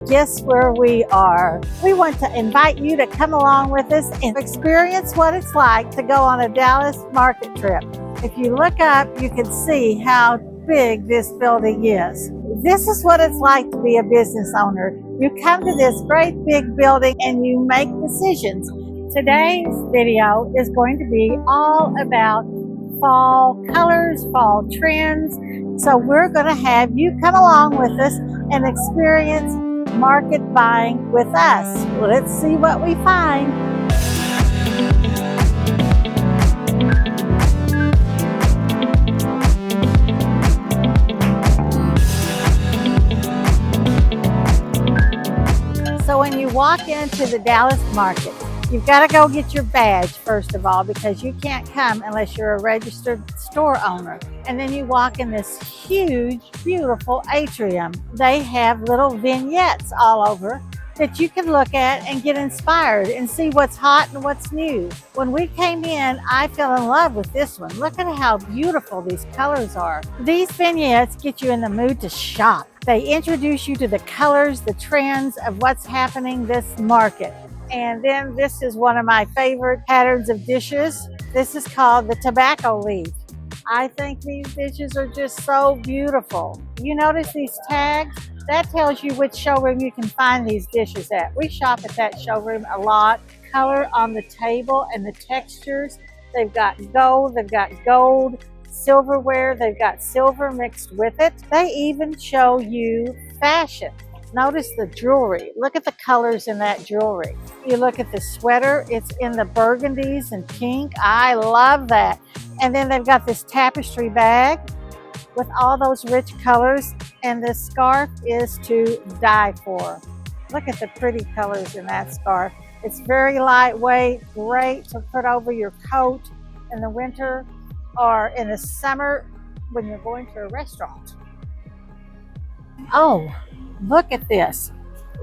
Guess where we are? We want to invite you to come along with us and experience what it's like to go on a Dallas market trip. If you look up, you can see how big this building is. This is what it's like to be a business owner. You come to this great big building and you make decisions. Today's video is going to be all about fall colors, fall trends. So we're going to have you come along with us and experience market buying with us. Let's see what we find. So when you walk into the Dallas market, you've got to go get your badge first of all, because you can't come unless you're a registered store owner. And then you walk in this huge, beautiful atrium. They have little vignettes all over that you can look at and get inspired and see what's hot and what's new. When we came in, I fell in love with this one. Look at how beautiful these colors are. These vignettes get you in the mood to shop. They introduce you to the colors, the trends of what's happening this market. And then this is one of my favorite patterns of dishes. This is called the tobacco leaf. I think these dishes are just so beautiful. You notice these tags? That tells you which showroom you can find these dishes at. We shop at that showroom a lot. Color on the table and the textures. They've got gold, silverware, they've got silver mixed with it. They even show you fashion. Notice the jewelry. Look at the colors in that jewelry. You look at the sweater, it's in the burgundies and pink. I love that. And then they've got this tapestry bag with all those rich colors, and this scarf is to die for. Look at the pretty colors in that scarf. It's very lightweight, great to put over your coat in the winter or in the summer when you're going to a restaurant. Oh, look at this.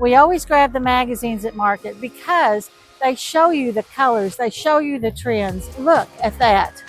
We always grab the magazines at market because they show you the colors, they show you the trends. Look at that.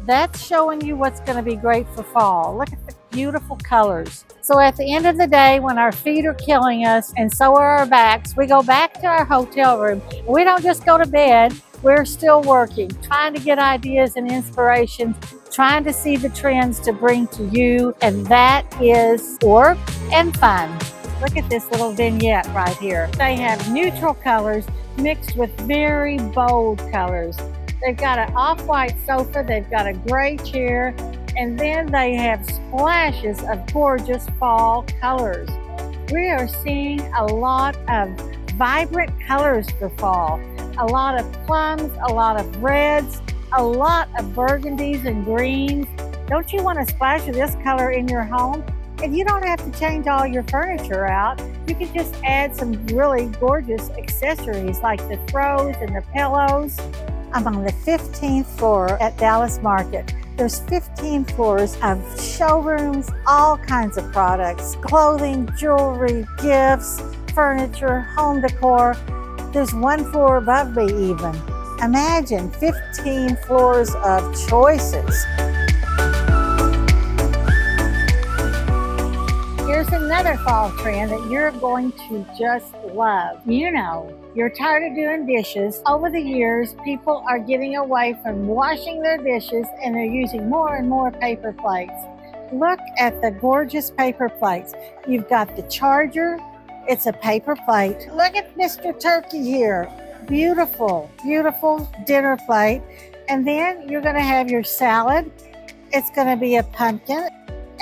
That's showing you what's going to be great for fall. Look at the beautiful colors. So at the end of the day, when our feet are killing us and so are our backs, we go back to our hotel room. We don't just go to bed. We're still working, trying to get ideas and inspiration, trying to see the trends to bring to you, and that is work and fun. Look at this little vignette right here. They have neutral colors mixed with very bold colors. They've got an off-white sofa, they've got a gray chair, and then they have splashes of gorgeous fall colors. We are seeing a lot of vibrant colors for fall. A lot of plums, a lot of reds, a lot of burgundies and greens. Don't you want a splash of this color in your home? And you don't have to change all your furniture out. You can just add some really gorgeous accessories like the throws and the pillows. I'm on the 15th floor at Dallas Market. There's 15 floors of showrooms, all kinds of products, clothing, jewelry, gifts, furniture, home decor. There's one floor above me even. Imagine 15 floors of choices. Here's another fall trend that you're going to just love. You know, you're tired of doing dishes. Over the years, people are getting away from washing their dishes and they're using more and more paper plates. Look at the gorgeous paper plates. You've got the charger. It's a paper plate. Look at Mr. Turkey here. Beautiful, beautiful dinner plate. And then you're going to have your salad. It's going to be a pumpkin.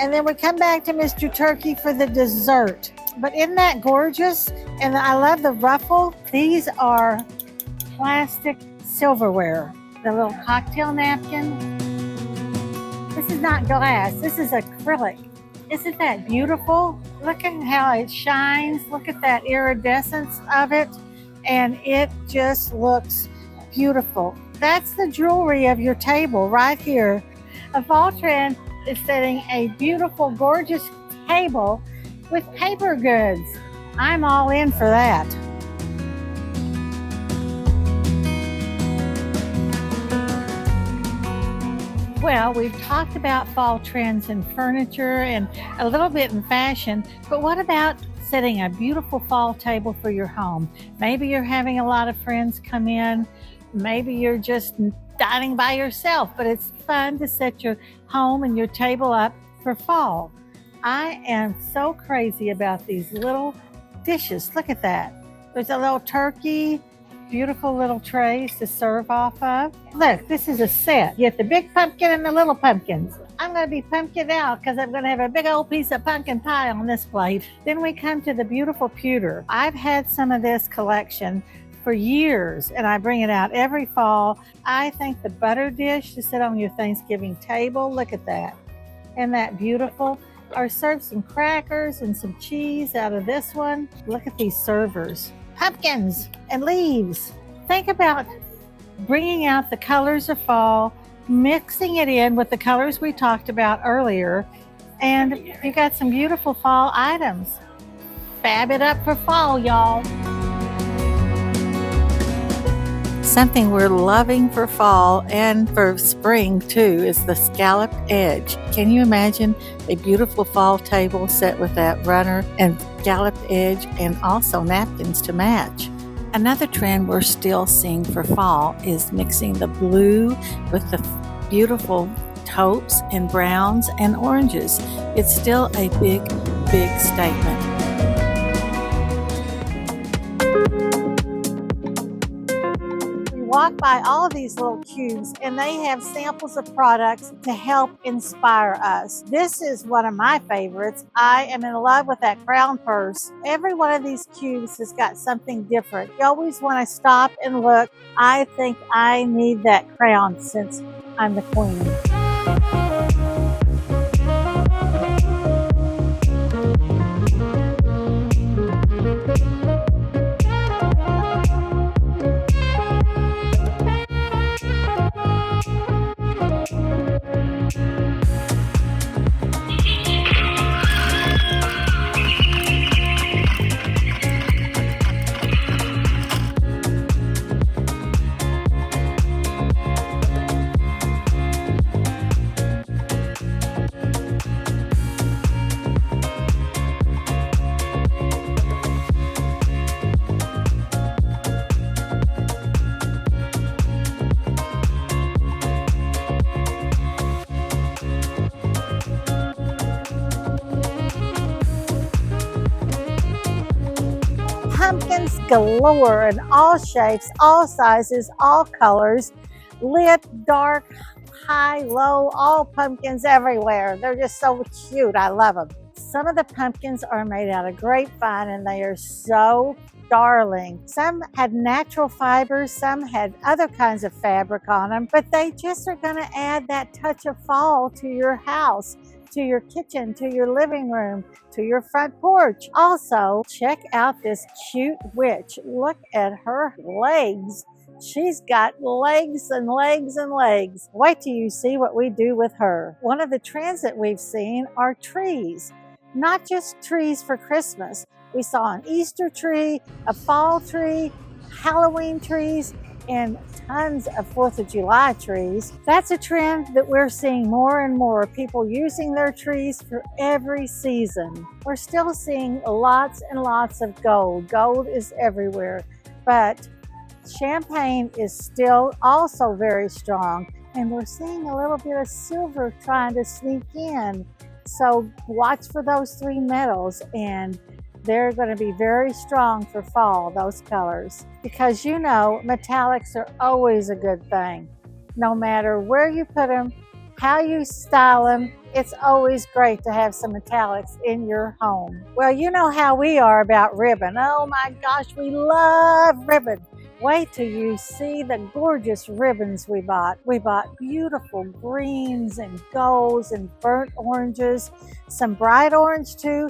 And then we come back to Mr. Turkey for the dessert. But isn't that gorgeous? And I love the ruffle. These are plastic silverware. The little cocktail napkin. This is not glass. This is acrylic. Isn't that beautiful? Look at how it shines. Look at that iridescence of it. And it just looks beautiful. That's the jewelry of your table right here. A fall trend is setting a beautiful, gorgeous table with paper goods. I'm all in for that. Well, we've talked about fall trends in furniture and a little bit in fashion, but what about setting a beautiful fall table for your home. Maybe you're having a lot of friends come in. Maybe you're just dining by yourself, but it's fun to set your home and your table up for fall. I am so crazy about these little dishes. Look at that. There's a little turkey, beautiful little trays to serve off of. Look, this is a set. You get the big pumpkin and the little pumpkins. I'm going to be pumpkin out because I'm going to have a big old piece of pumpkin pie on this plate. Then we come to the beautiful pewter. I've had some of this collection for years and I bring it out every fall. I think the butter dish to sit on your Thanksgiving table, look at that. Isn't that beautiful? Or serve some crackers and some cheese out of this one. Look at these servers. Pumpkins and leaves. Think about bringing out the colors of fall, mixing it in with the colors we talked about earlier, and you got some beautiful fall items. Fab it up for fall, y'all. Something we're loving for fall and for spring too is the scalloped edge. Can you imagine a beautiful fall table set with that runner and scalloped edge and also napkins to match? Another trend we're still seeing for fall is mixing the blue with the beautiful taupes and browns and oranges. It's still a big, big statement. Walk by all of these little cubes and they have samples of products to help inspire us. This is one of my favorites. I am in love with that crown purse. Every one of these cubes has got something different. You always want to stop and look. I think I need that crown since I'm the queen. Pumpkins galore in all shapes, all sizes, all colors, lit, dark, high, low, all pumpkins everywhere. They're just so cute. I love them. Some of the pumpkins are made out of grapevine and they are so darling. Some had natural fibers, some had other kinds of fabric on them, but they just are going to add that touch of fall to your house, to your kitchen, to your living room, to your front porch. Also, check out this cute witch. Look at her legs. She's got legs and legs and legs. Wait till you see what we do with her. One of the trends that we've seen are trees. Not just trees for Christmas. We saw an Easter tree, a fall tree, Halloween trees, and tons of 4th of July trees. That's a trend that we're seeing more and more, people using their trees for every season. We're still seeing lots and lots of gold. Gold is everywhere, but champagne is still also very strong, and we're seeing a little bit of silver trying to sneak in. So watch for those 3 metals, and they're going to be very strong for fall, those colors. Because you know, metallics are always a good thing. No matter where you put them, how you style them, it's always great to have some metallics in your home. Well, you know how we are about ribbon. Oh my gosh, we love ribbon. Wait till you see the gorgeous ribbons we bought. We bought beautiful greens and golds and burnt oranges, some bright orange too.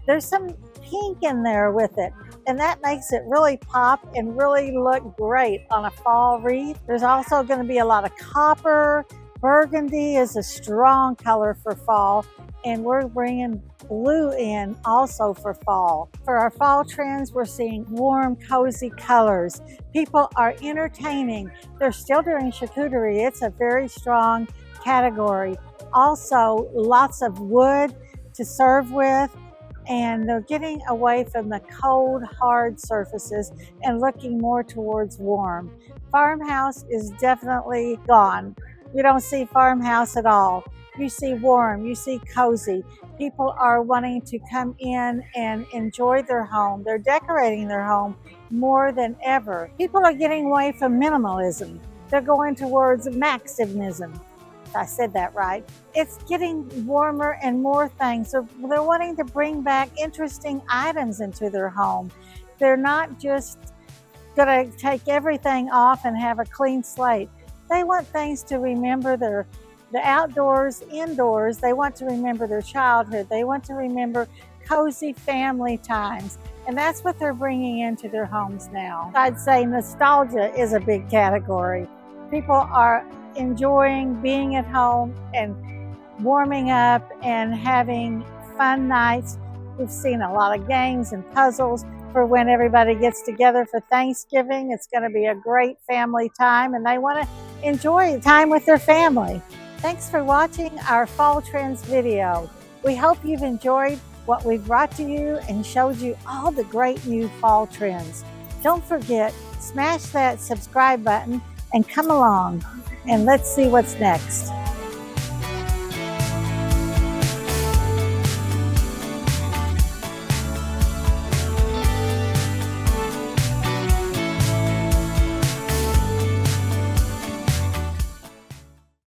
There's some pink in there with it, and that makes it really pop and really look great on a fall wreath. There's also going to be a lot of copper. Burgundy is a strong color for fall, and we're bringing blue in also for fall. For our fall trends, we're seeing warm, cozy colors. People are entertaining. They're still doing charcuterie. It's a very strong category. Also, lots of wood to serve with. and they're getting away from the cold, hard surfaces and looking more towards warm. Farmhouse is definitely gone. You don't see farmhouse at all. You see warm, you see cozy. People are wanting to come in and enjoy their home. They're decorating their home more than ever. People are getting away from minimalism. They're going towards maximism. I said that right. It's getting warmer and more things. They're wanting to bring back interesting items into their home. They're not just going to take everything off and have a clean slate. They want things to remember the outdoors, indoors. They want to remember their childhood. They want to remember cozy family times. And that's what they're bringing into their homes now. I'd say nostalgia is a big category. People are enjoying being at home and warming up and having fun nights. We've seen a lot of games and puzzles for when everybody gets together for Thanksgiving. It's going to be a great family time, and they want to enjoy time with their family. Thanks for watching our Fall Trends video. We hope you've enjoyed what we've brought to you and showed you all the great new fall trends. Don't forget, smash that subscribe button and come along and let's see what's next.